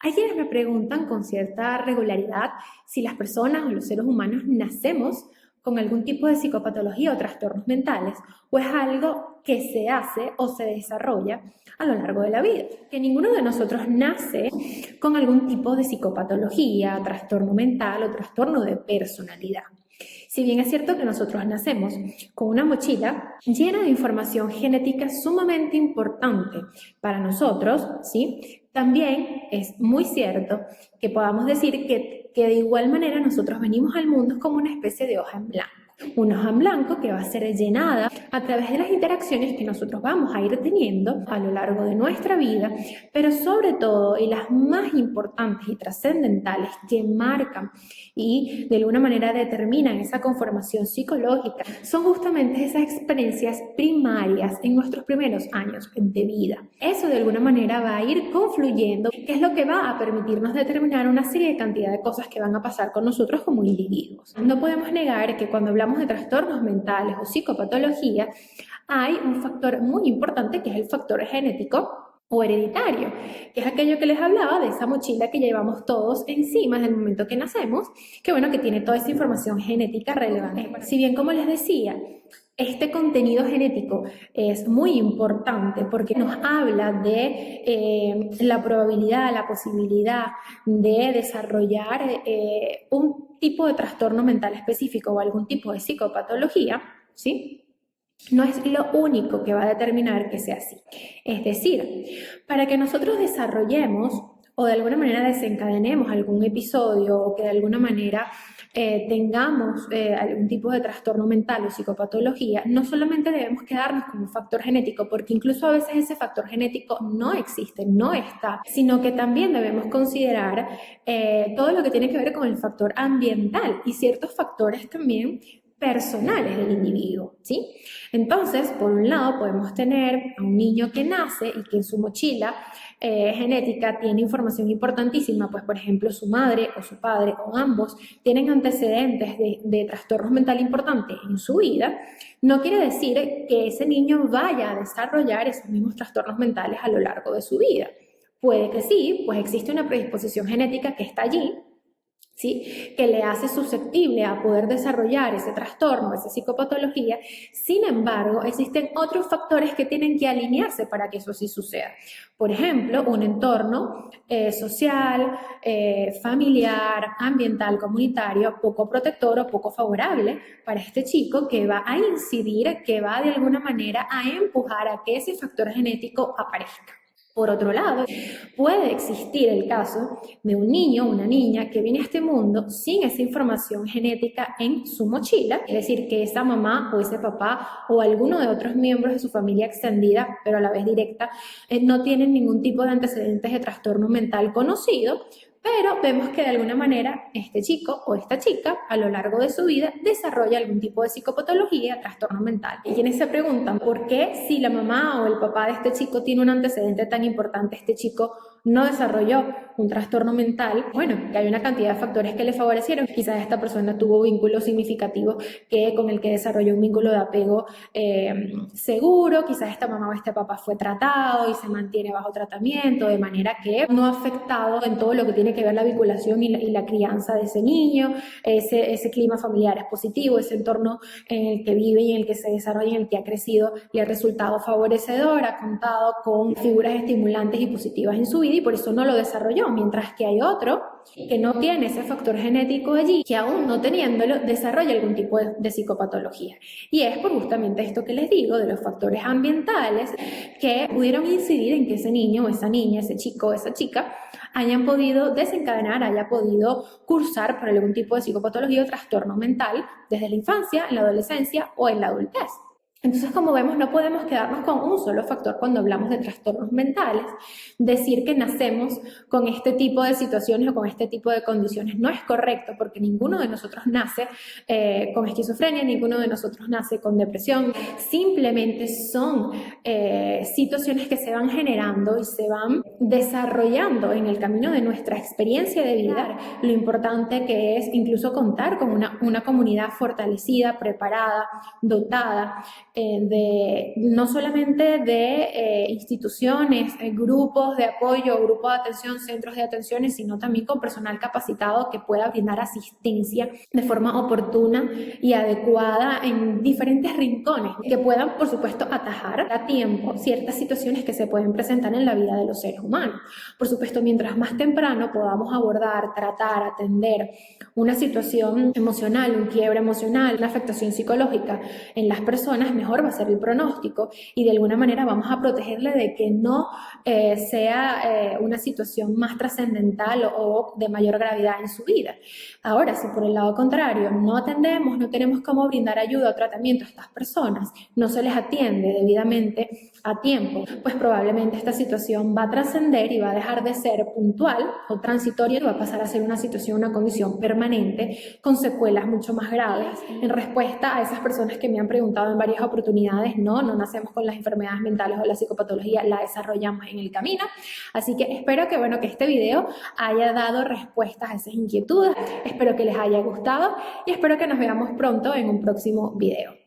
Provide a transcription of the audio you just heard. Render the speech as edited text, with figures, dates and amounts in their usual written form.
Hay quienes me preguntan con cierta regularidad si las personas o los seres humanos nacemos con algún tipo de psicopatología o trastornos mentales, o es algo que se hace o se desarrolla a lo largo de la vida. Que ninguno de nosotros nace con algún tipo de psicopatología, trastorno mental o trastorno de personalidad. Si bien es cierto que nosotros nacemos con una mochila llena de información genética sumamente importante para nosotros, ¿sí? También es muy cierto que podamos decir que de igual manera nosotros venimos al mundo como una especie de hoja en blanco. Una hoja en blanco que va a ser llenada a través de las interacciones que nosotros vamos a ir teniendo a lo largo de nuestra vida, pero sobre todo, y las más importantes y trascendentales que marcan y de alguna manera determinan esa conformación psicológica, son justamente esas experiencias primarias en nuestros primeros años de vida. Eso de alguna manera va a ir confluyendo, que es lo que va a permitirnos determinar una serie de cantidad de cosas que van a pasar con nosotros como individuos. No podemos negar que cuando hablamos de trastornos mentales o psicopatología, hay un factor muy importante que es el factor genético o hereditario, que es aquello que les hablaba de esa mochila que llevamos todos encima desde el momento que nacemos, que bueno, que tiene toda esa información genética relevante. Si bien, como les decía, este contenido genético es muy importante porque nos habla de la probabilidad, la posibilidad de desarrollar un tipo de trastorno mental específico o algún tipo de psicopatología, ¿sí? No es lo único que va a determinar que sea así. Es decir, para que nosotros desarrollemos o de alguna manera desencadenemos algún episodio o que de alguna manera tengamos algún tipo de trastorno mental o psicopatología, no solamente debemos quedarnos con un factor genético, porque incluso a veces ese factor genético no existe, no está, sino que también debemos considerar todo lo que tiene que ver con el factor ambiental y ciertos factores también personales del individuo, ¿sí? Entonces, por un lado, podemos tener a un niño que nace y que en su mochila genética tiene información importantísima, pues por ejemplo su madre o su padre o ambos tienen antecedentes de trastornos mentales importantes en su vida, no quiere decir que ese niño vaya a desarrollar esos mismos trastornos mentales a lo largo de su vida. Puede que sí, pues existe una predisposición genética que está allí, ¿sí? Que le hace susceptible a poder desarrollar ese trastorno, esa psicopatología. Sin embargo, existen otros factores que tienen que alinearse para que eso sí suceda. Por ejemplo, un entorno social, familiar, ambiental, comunitario, poco protector o poco favorable para este chico, que va a incidir, que va de alguna manera a empujar a que ese factor genético aparezca. Por otro lado, puede existir el caso de un niño o una niña que viene a este mundo sin esa información genética en su mochila, es decir, que esa mamá o ese papá o alguno de otros miembros de su familia extendida, pero a la vez directa, no tienen ningún tipo de antecedentes de trastorno mental conocido, pero vemos que de alguna manera este chico o esta chica a lo largo de su vida desarrolla algún tipo de psicopatología, trastorno mental. Y quienes se preguntan por qué si la mamá o el papá de este chico tiene un antecedente tan importante, este chico no desarrolló un trastorno mental, bueno, que hay una cantidad de factores que le favorecieron. Quizás esta persona tuvo vínculos significativos con el que desarrolló un vínculo de apego seguro, quizás esta mamá o este papá fue tratado y se mantiene bajo tratamiento, de manera que no ha afectado en todo lo que tiene que ver la vinculación y la crianza de ese niño, ese clima familiar es positivo, ese entorno en el que vive y en el que se desarrolla, en el que ha crecido, le ha resultado favorecedor, ha contado con figuras estimulantes y positivas en su vida y por eso no lo desarrolló, mientras que hay otro que no tiene ese factor genético allí, que aún no teniéndolo desarrolla algún tipo de psicopatología. Y es por justamente esto que les digo de los factores ambientales que pudieron incidir en que ese niño o esa niña, ese chico o esa chica hayan podido desencadenar, haya podido cursar por algún tipo de psicopatología o trastorno mental desde la infancia, en la adolescencia o en la adultez. Entonces, como vemos, no podemos quedarnos con un solo factor cuando hablamos de trastornos mentales. Decir que nacemos con este tipo de situaciones o con este tipo de condiciones no es correcto, porque ninguno de nosotros nace con esquizofrenia, ninguno de nosotros nace con depresión. Simplemente son situaciones que se van generando y se van desarrollando en el camino de nuestra experiencia de vida. Lo importante que es incluso contar con una comunidad fortalecida, preparada, dotada, no solamente de instituciones, grupos de apoyo, grupos de atención, centros de atenciones, sino también con personal capacitado que pueda brindar asistencia de forma oportuna y adecuada en diferentes rincones, que puedan, por supuesto, atajar a tiempo ciertas situaciones que se pueden presentar en la vida de los seres humanos. Por supuesto, mientras más temprano podamos abordar, tratar, atender una situación emocional, un quiebre emocional, una afectación psicológica en las personas, mejor va a ser el pronóstico y de alguna manera vamos a protegerle de que no sea una situación más trascendental o de mayor gravedad en su vida. Ahora, si por el lado contrario no atendemos, no tenemos cómo brindar ayuda o tratamiento a estas personas, no se les atiende debidamente a tiempo, pues probablemente esta situación va a trascender y va a dejar de ser puntual o transitoria y va a pasar a ser una situación, una condición permanente con secuelas mucho más graves. En respuesta a esas personas que me han preguntado en varias oportunidades, no nacemos con las enfermedades mentales o la psicopatología, la desarrollamos en el camino. Así que espero que este video haya dado respuestas a esas inquietudes, espero que les haya gustado y espero que nos veamos pronto en un próximo video.